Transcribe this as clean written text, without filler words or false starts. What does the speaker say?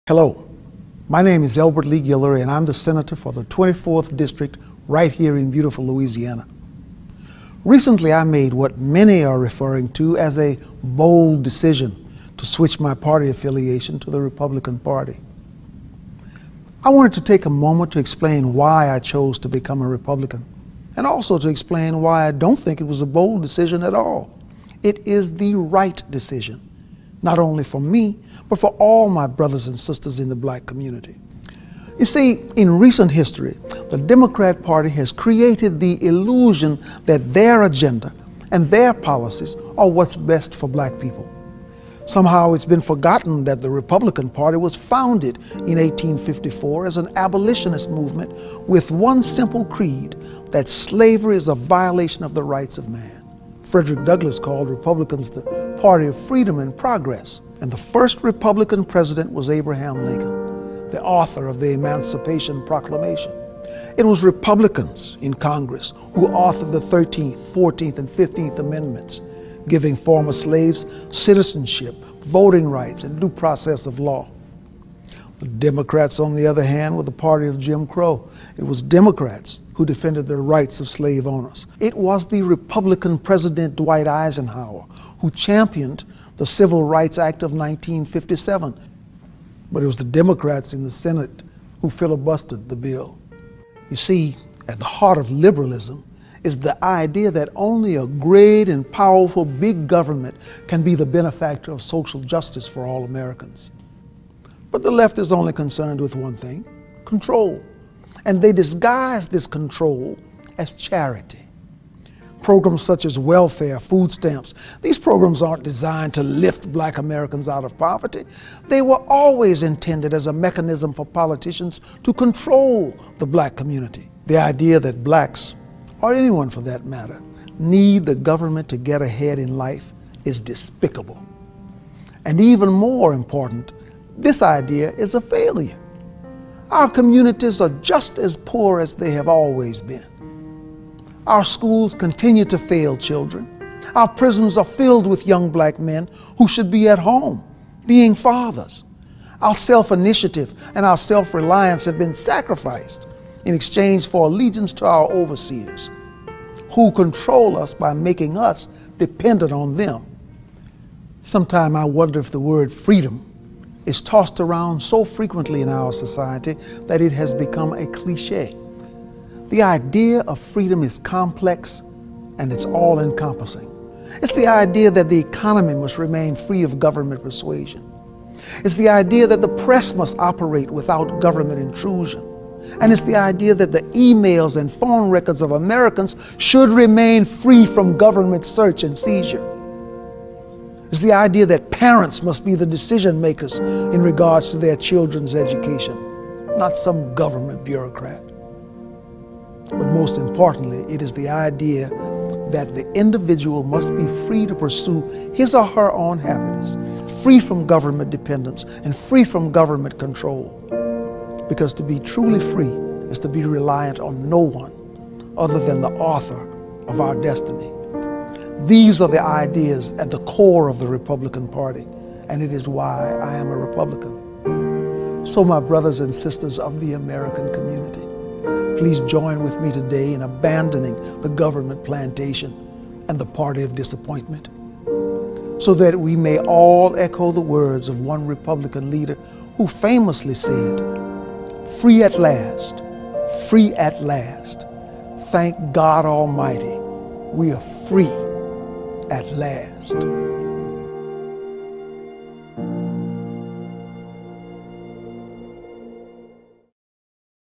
Hello, my name is Elbert Guillory and I'm the Senator for the 24th District right here in beautiful Louisiana. Recently I made what many are referring to as a bold decision to switch my party affiliation to the Republican Party. I wanted to take a moment to explain why I chose to become a Republican and also to explain why I don't think it was a bold decision at all. It is the right decision. Not only for me, but for all my brothers and sisters in the black community. You see, in recent history, the Democrat Party has created the illusion that their agenda and their policies are what's best for black people. Somehow it's been forgotten that the Republican Party was founded in 1854 as an abolitionist movement with one simple creed, that slavery is a violation of the rights of man. Frederick Douglass called Republicans the party of freedom and progress. And the first Republican president was Abraham Lincoln, the author of the Emancipation Proclamation. It was Republicans in Congress who authored the 13th, 14th, and 15th Amendments, giving former slaves citizenship, voting rights, and due process of law. The Democrats, on the other hand, were the party of Jim Crow. It was Democrats who defended the rights of slave owners. It was the Republican President Dwight Eisenhower who championed the Civil Rights Act of 1957. But it was the Democrats in the Senate who filibustered the bill. You see, at the heart of liberalism is the idea that only a great and powerful big government can be the benefactor of social justice for all Americans. But the left is only concerned with one thing: control. And they disguise this control as charity. Programs such as welfare, food stamps, these programs aren't designed to lift black Americans out of poverty. They were always intended as a mechanism for politicians to control the black community. The idea that blacks, or anyone for that matter, need the government to get ahead in life is despicable. And even more important, this idea is a failure. Our communities are just as poor as they have always been. Our schools continue to fail children. Our prisons are filled with young black men who should be at home, being fathers. Our self-initiative and our self-reliance have been sacrificed in exchange for allegiance to our overseers, who control us by making us dependent on them. Sometimes I wonder if the word freedom is tossed around so frequently in our society that it has become a cliche. The idea of freedom is complex and it's all-encompassing. It's the idea that the economy must remain free of government persuasion. It's the idea that the press must operate without government intrusion. And it's the idea that the emails and phone records of Americans should remain free from government search and seizure. It's the idea that parents must be the decision makers in regards to their children's education, not some government bureaucrat. But most importantly, it is the idea that the individual must be free to pursue his or her own happiness, free from government dependence and free from government control. Because to be truly free is to be reliant on no one other than the author of our destiny. These are the ideas at the core of the Republican Party, and it is why I am a Republican. So my brothers and sisters of the American community, please join with me today in abandoning the government plantation and the party of disappointment, so that we may all echo the words of one Republican leader who famously said, "Free at last, free at last. Thank God Almighty, we are free at last."